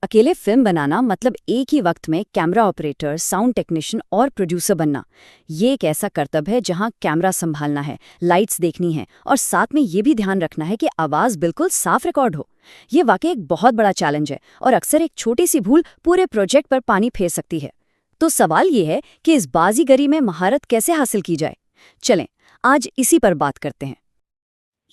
अकेले फिल्म बनाना मतलब एक ही वक्त में कैमरा ऑपरेटर, साउंड टेक्नीशियन और प्रोड्यूसर बनना। ये एक ऐसा कर्तव्य है जहां कैमरा संभालना है, लाइट्स देखनी है और साथ में ये भी ध्यान रखना है कि आवाज बिल्कुल साफ रिकॉर्ड हो। ये वाकई एक बहुत बड़ा चैलेंज है और अक्सर एक छोटी सी भूल पूरे प्रोजेक्ट पर पानी फेर सकती है। तो सवाल ये है कि इस बाजीगरी में महारत कैसे हासिल की जाए। चलें, आज इसी पर बात करते हैं।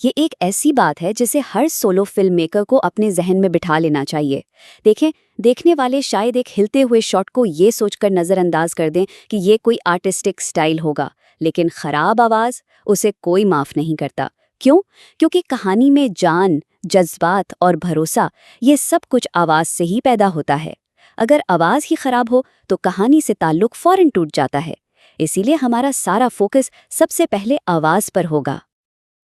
ये एक ऐसी बात है जिसे हर सोलो फिल्म मेकर को अपने जहन में बिठा लेना चाहिए। देखें, देखने वाले शायद एक हिलते हुए शॉट को ये सोचकर नज़रअंदाज कर दें कि ये कोई आर्टिस्टिक स्टाइल होगा, लेकिन खराब आवाज़ उसे कोई माफ़ नहीं करता। क्यों? क्योंकि कहानी में जान, जज्बात और भरोसा, ये सब कुछ आवाज़ से ही पैदा होता है। अगर आवाज़ ही खराब हो तो कहानी से ताल्लुक फौरन टूट जाता है। इसीलिए हमारा सारा फोकस सबसे पहले आवाज़ पर होगा।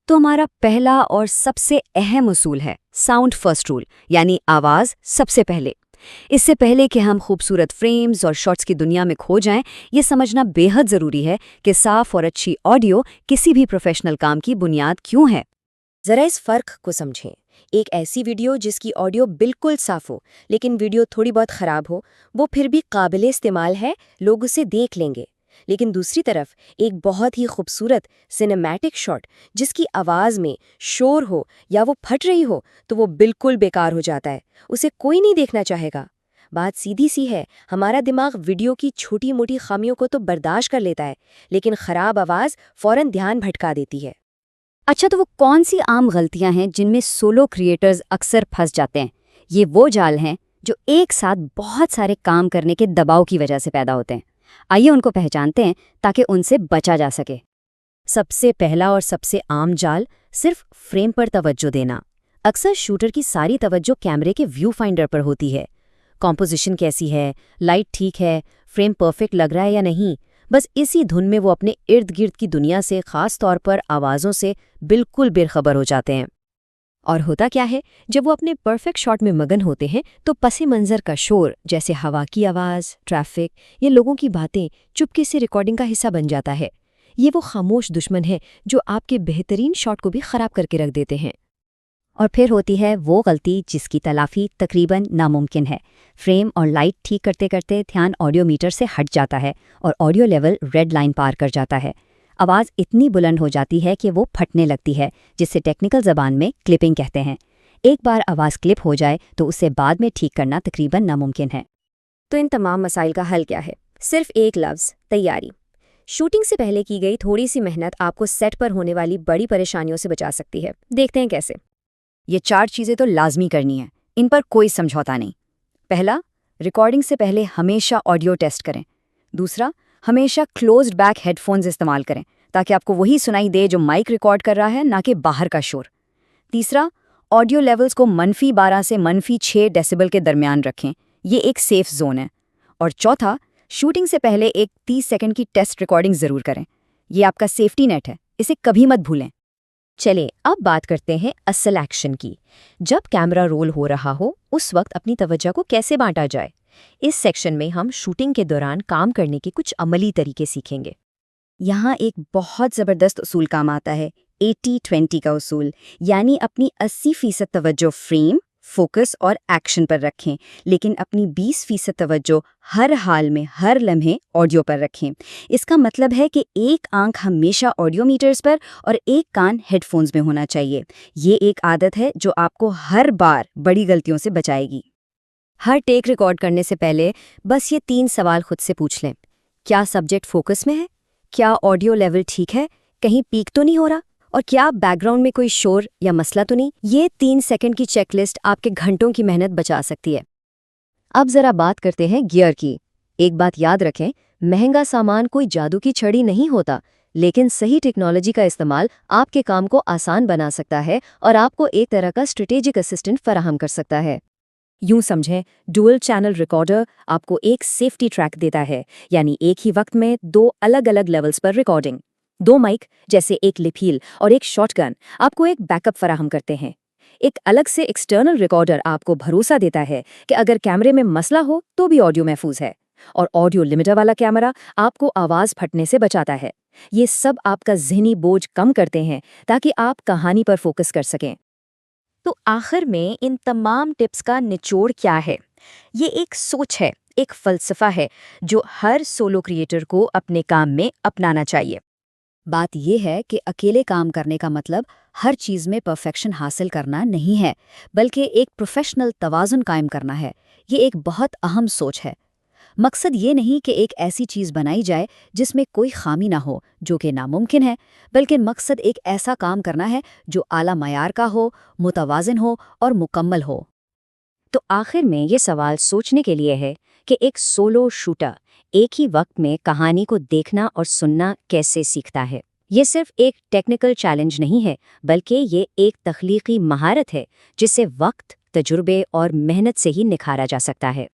तो हमारा पहला और सबसे अहम उसूल है साउंड फर्स्ट रूल, यानी आवाज़ सबसे पहले। इससे पहले कि हम खूबसूरत फ्रेम्स और शॉट्स की दुनिया में खो जाएं, ये समझना बेहद ज़रूरी है कि साफ और अच्छी ऑडियो किसी भी प्रोफेशनल काम की बुनियाद क्यों है। ज़रा इस फ़र्क को समझें। एक ऐसी वीडियो जिसकी ऑडियो बिल्कुल साफ़ हो लेकिन वीडियो थोड़ी बहुत ख़राब हो, वो फिर भी काबिले इस्तेमाल है, लोग उसे देख लेंगे। लेकिन दूसरी तरफ एक बहुत ही खूबसूरत सिनेमैटिक शॉट जिसकी आवाज़ में शोर हो या वो फट रही हो, तो वो बिल्कुल बेकार हो जाता है, उसे कोई नहीं देखना चाहेगा। बात सीधी सी है, हमारा दिमाग वीडियो की छोटी मोटी खामियों को तो बर्दाश्त कर लेता है, लेकिन ख़राब आवाज़ फ़ौरन ध्यान भटका देती है। अच्छा, तो वो कौन सी आम गलतियां हैं जिनमें सोलो क्रिएटर्स अक्सर फंस जाते हैं? ये वो जाल हैं जो एक साथ बहुत सारे काम करने के दबाव की वजह से पैदा होते हैं। आइए उनको पहचानते हैं ताकि उनसे बचा जा सके। सबसे पहला और सबसे आम जाल सिर्फ फ्रेम पर तवज्जो देना। अक्सर शूटर की सारी तवज्जो कैमरे के व्यू फाइंडर पर होती है। कॉम्पोजिशन कैसी है, लाइट ठीक है, फ्रेम परफेक्ट लग रहा है या नहीं, बस इसी धुन में वो अपने इर्द गिर्द की दुनिया से, खास तौर पर आवाज़ों से बिल्कुल बेखबर हो जाते हैं। और होता क्या है, जब वो अपने परफेक्ट शॉट में मगन होते हैं तो पसे मंजर का शोर, जैसे हवा की आवाज़, ट्रैफिक या लोगों की बातें, चुपके से रिकॉर्डिंग का हिस्सा बन जाता है। ये वो खामोश दुश्मन है जो आपके बेहतरीन शॉट को भी खराब करके रख देते हैं। और फिर होती है वो गलती जिसकी तलाफी तकरीबन नामुमकिन है। फ्रेम और लाइट ठीक करते करते ध्यान ऑडियो मीटर से हट जाता है और ऑडियो लेवल रेड लाइन पार कर जाता है। आवाज़ इतनी बुलंद हो जाती है कि वो फटने लगती है, जिसे टेक्निकल ज़बान में क्लिपिंग कहते हैं। एक बार आवाज़ क्लिप हो जाए तो उसे बाद में ठीक करना तकरीबन नामुमकिन है। तो इन तमाम मसाइल का हल क्या है? सिर्फ एक लफ्ज़, तैयारी। शूटिंग से पहले की गई थोड़ी सी मेहनत आपको सेट पर होने वाली बड़ी परेशानियों से बचा सकती है। देखते हैं कैसे। ये 4 चीज़ें तो लाजमी करनी है, इन पर कोई समझौता नहीं। पहला, रिकॉर्डिंग से पहले हमेशा ऑडियो टेस्ट करें। दूसरा, हमेशा क्लोज्ड बैक हेडफोन्स इस्तेमाल करें ताकि आपको वही सुनाई दे जो माइक रिकॉर्ड कर रहा है, ना कि बाहर का शोर। तीसरा, ऑडियो लेवल्स को -12 से -6 डेसिबल के दरमियान रखें, ये एक सेफ जोन है। और चौथा, शूटिंग से पहले एक 30 सेकंड की टेस्ट रिकॉर्डिंग ज़रूर करें। ये आपका सेफ्टी नेट है, इसे कभी मत भूलें। चले अब बात करते हैं असल एक्शन की। जब कैमरा रोल हो रहा हो उस वक्त अपनी तवज्जो को कैसे बांटा जाए। इस सेक्शन में हम शूटिंग के दौरान काम करने के कुछ अमली तरीके सीखेंगे। यहाँ एक बहुत ज़बरदस्त उसूल काम आता है, 80-20 का उसूल, यानी अपनी 80% तवज्जो फ्रेम, फोकस और एक्शन पर रखें, लेकिन अपनी 20% तवज्जो हर हाल में, हर लम्हे ऑडियो पर रखें। इसका मतलब है कि एक आंख हमेशा ऑडियो मीटर्स पर और एक कान हेडफोन्स में होना चाहिए। ये एक आदत है जो आपको हर बार बड़ी गलतियों से बचाएगी। हर टेक रिकॉर्ड करने से पहले बस ये 3 सवाल खुद से पूछ लें। क्या सब्जेक्ट फोकस में है? क्या ऑडियो लेवल ठीक है? कहीं पीक तो नहीं हो रहा? और क्या बैकग्राउंड में कोई शोर या मसला तो नहीं? ये 3 सेकंड की चेकलिस्ट आपके घंटों की मेहनत बचा सकती है। अब जरा बात करते हैं गियर की। एक बात याद रखें, महंगा सामान कोई जादू की छड़ी नहीं होता, लेकिन सही टेक्नोलॉजी का इस्तेमाल आपके काम को आसान बना सकता है और आपको एक तरह का स्ट्रेटेजिक असिस्टेंट फराहम कर सकता है। यूं समझें, डुअल चैनल रिकॉर्डर आपको एक सेफ्टी ट्रैक देता है, यानी एक ही वक्त में 2 अलग-अलग लेवल्स पर रिकॉर्डिंग। 2 माइक, जैसे एक लिप हील और एक शॉटगन, आपको एक बैकअप फराहम करते हैं। एक अलग से एक्सटर्नल रिकॉर्डर आपको भरोसा देता है कि अगर कैमरे में मसला हो तो भी ऑडियो महफूज है। और ऑडियो लिमिटर वाला कैमरा आपको आवाज़ फटने से बचाता है। ये सब आपका ज़हनी बोझ कम करते हैं ताकि आप कहानी पर फोकस कर सकें। तो आखिर में इन तमाम टिप्स का निचोड़ क्या है? ये एक सोच है, एक फ़लसफ़ा है जो हर सोलो क्रिएटर को अपने काम में अपनाना चाहिए। बात ये है कि अकेले काम करने का मतलब हर चीज़ में परफेक्शन हासिल करना नहीं है, बल्कि एक प्रोफेशनल तवाज़ुन कायम करना है। ये एक बहुत अहम सोच है। मकसद ये नहीं कि एक ऐसी चीज़ बनाई जाए जिसमें कोई खामी ना हो, जो कि नामुमकिन है, बल्कि मकसद एक ऐसा काम करना है जो आला मयार का हो, मुतवाज़िन हो और मुकम्मल हो। तो आखिर में ये सवाल सोचने के लिए है कि एक सोलो शूटर एक ही वक्त में कहानी को देखना और सुनना कैसे सीखता है। ये सिर्फ एक टेक्निकल चैलेंज नहीं है, बल्कि ये एक तख्लीकी महारत है जिसे वक्त, तजुर्बे और मेहनत से ही निखारा जा सकता है।